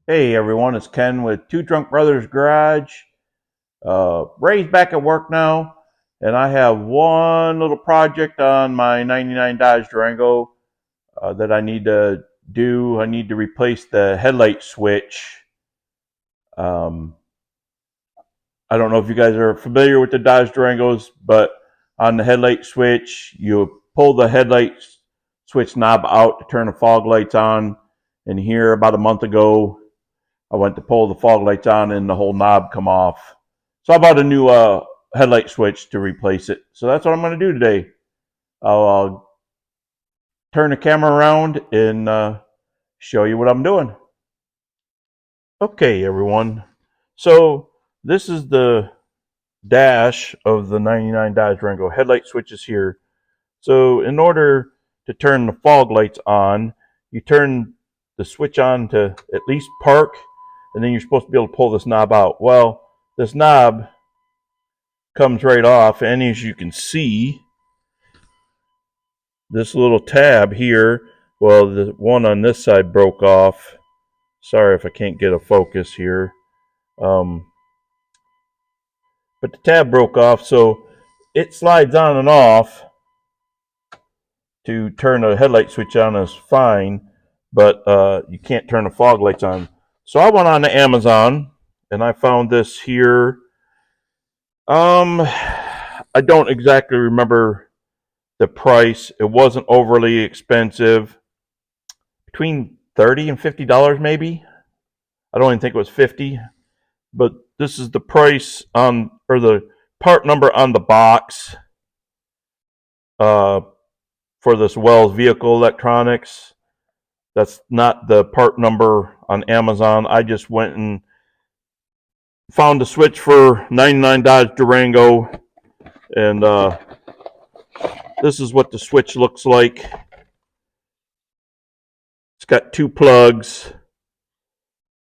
Hey everyone, it's Ken with Two Drunk Brothers Garage. Ray's back at work now, and I have one little project on my 99 Dodge Durango that I need to do. I need to replace the headlight switch. Um, I don't know if you guys are familiar with the Dodge Durangos, but on the headlight switch, you pull the headlight switch knob out to turn the fog lights on. And here, about a month ago, I went to pull the fog lights on and the whole knob come off. So I bought a new headlight switch to replace it. So that's what I'm going to do today. I'll turn the camera around and show you what I'm doing. Okay, everyone. So this is the dash of the 99 Dodge Durango. Headlight switch is here. So in order to turn the fog lights on, you turn the switch on to at least park, and then you're supposed to be able to pull this knob out. Well, this knob comes right off, and as you can see, this little tab here, well, the one on this side broke off. Sorry if I can't get a focus here. But the tab broke off, so it slides on and off. To turn the headlight switch on is fine, but you can't turn the fog lights on. So I went on to Amazon, and I found this here. I don't exactly remember the price. It wasn't overly expensive. Between $30 and $50 maybe. I don't even think it was 50. But this is the price on, or the part number on the box for this Wells Vehicle Electronics. That's not the part number on Amazon. I just went and found a switch for 99 Dodge Durango, and this is what the switch looks like. It's got two plugs,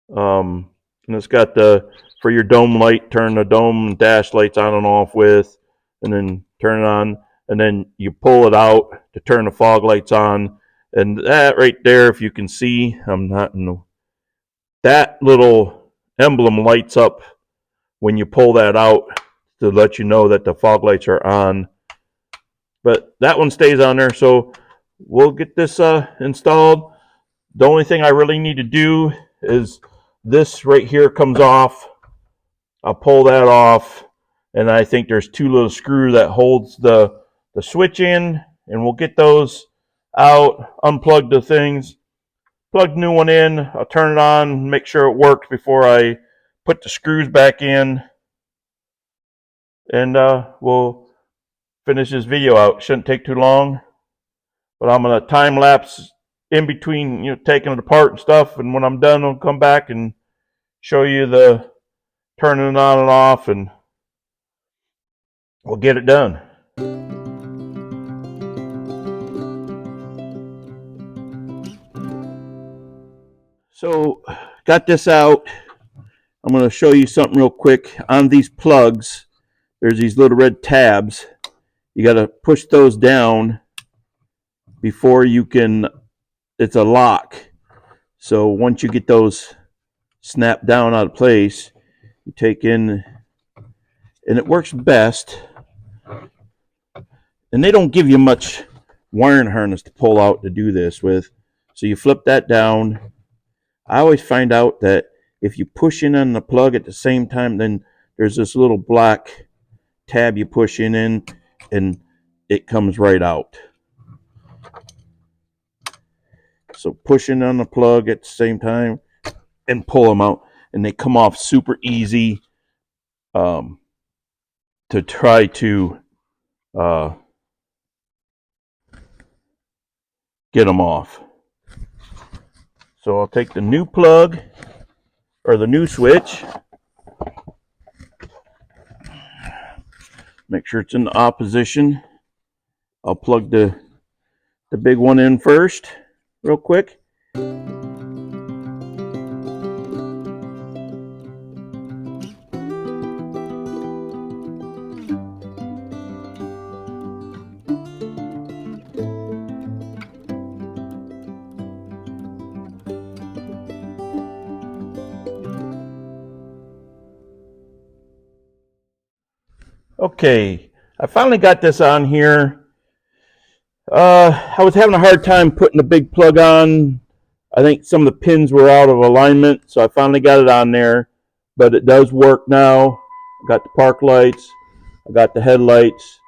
and it's got the, for your dome light, turn the dome and dash lights on and off with, and then turn it on, and then you pull it out to turn the fog lights on. And that right there, if you can see, I'm not in the, that little emblem lights up when you pull that out to let you know that the fog lights are on. But that one stays on there, so we'll get this installed. The only thing I really need to do is this right here comes off. I'll pull that off, and I think there's two little screws that holds the switch in, and we'll get those out, unplug the things, plug the new one in. I'll turn it on, make sure it works before I put the screws back in, and we'll finish this video out. Shouldn't take too long, but I'm gonna time lapse in between, taking it apart and stuff, and when I'm done, I'll come back and show you the turning it on and off, and we'll get it done. So, got this out. I'm going to show you something real quick. On these plugs, there's these little red tabs. You got to push those down before you can, it's a lock. So once you get those snapped down out of place, you take in, and it works best. And they don't give you much wiring harness to pull out to do this with. So you flip that down. I always find out that if you push in on the plug at the same time, then there's this little black tab you push in and it comes right out. So push in on the plug at the same time and pull them out, and they come off super easy to try to get them off. So I'll take the new plug, or the new switch, make sure it's in the opposition. I'll plug the big one in first, real quick. Okay, I finally got this on here. I was having a hard time putting the big plug on. I think some of the pins were out of alignment, so I finally got it on there. But it does work now. I got the park lights, I got the headlights,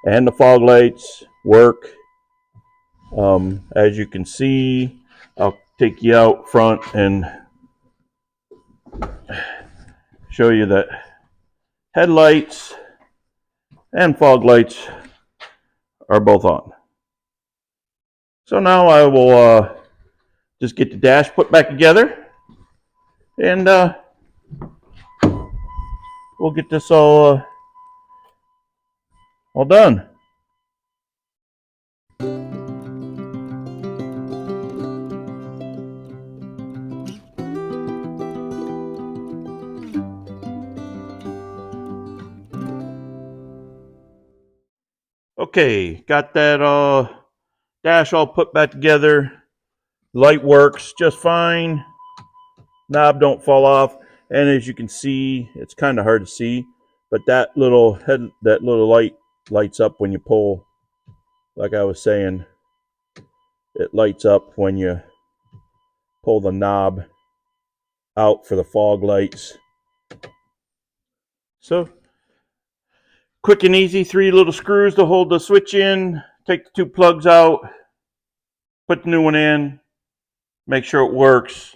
and the fog lights work. As you can see, I'll take you out front and show you that headlights and fog lights are both on. So now I will just get the dash put back together, and we'll get this all done. Okay, got that dash all put back together. Light works just fine. Knob don't fall off, and as you can see, it's kind of hard to see, but that little light lights up when you pull. Like I was saying, it lights up when you pull the knob out for the fog lights. So quick and easy, 3 little screws to hold the switch in. Take the 2 plugs out, put the new one in, make sure it works.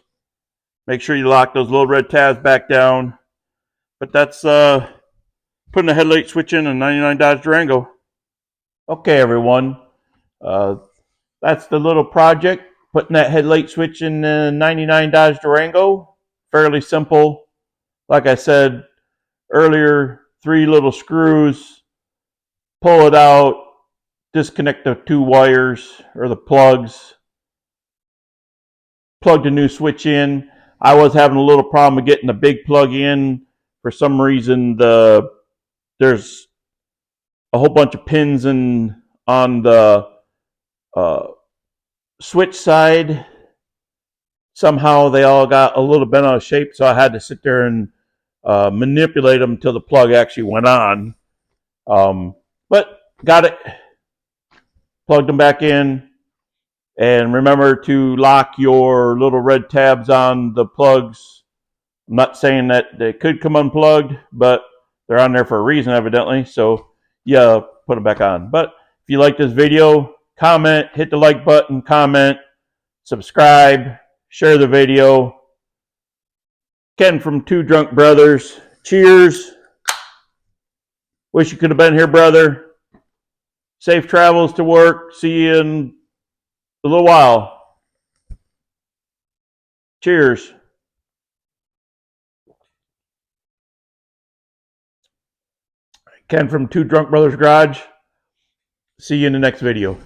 Make sure you lock those little red tabs back down. But that's putting a headlight switch in a 99 Dodge Durango. Okay, everyone. That's the little project, putting that headlight switch in the 99 Dodge Durango. Fairly simple. Like I said earlier, 3 little screws, pull it out, disconnect the 2 wires or the plugs, plug the new switch in. I was having a little problem with getting the big plug in. For some reason, there's a whole bunch of pins on the switch side. Somehow they all got a little bent out of shape, so I had to sit there and manipulate them until the plug actually went on. But got it, plugged them back in, and remember to lock your little red tabs on the plugs. I'm not saying that they could come unplugged, but they're on there for a reason, evidently. So yeah, put them back on. But if you like this video, comment, hit the like button, comment, subscribe, share the video. Ken from Two Drunk Brothers. Cheers. Wish you could have been here, brother. Safe travels to work. See you in a little while. Cheers. Ken from Two Drunk Brothers Garage. See you in the next video.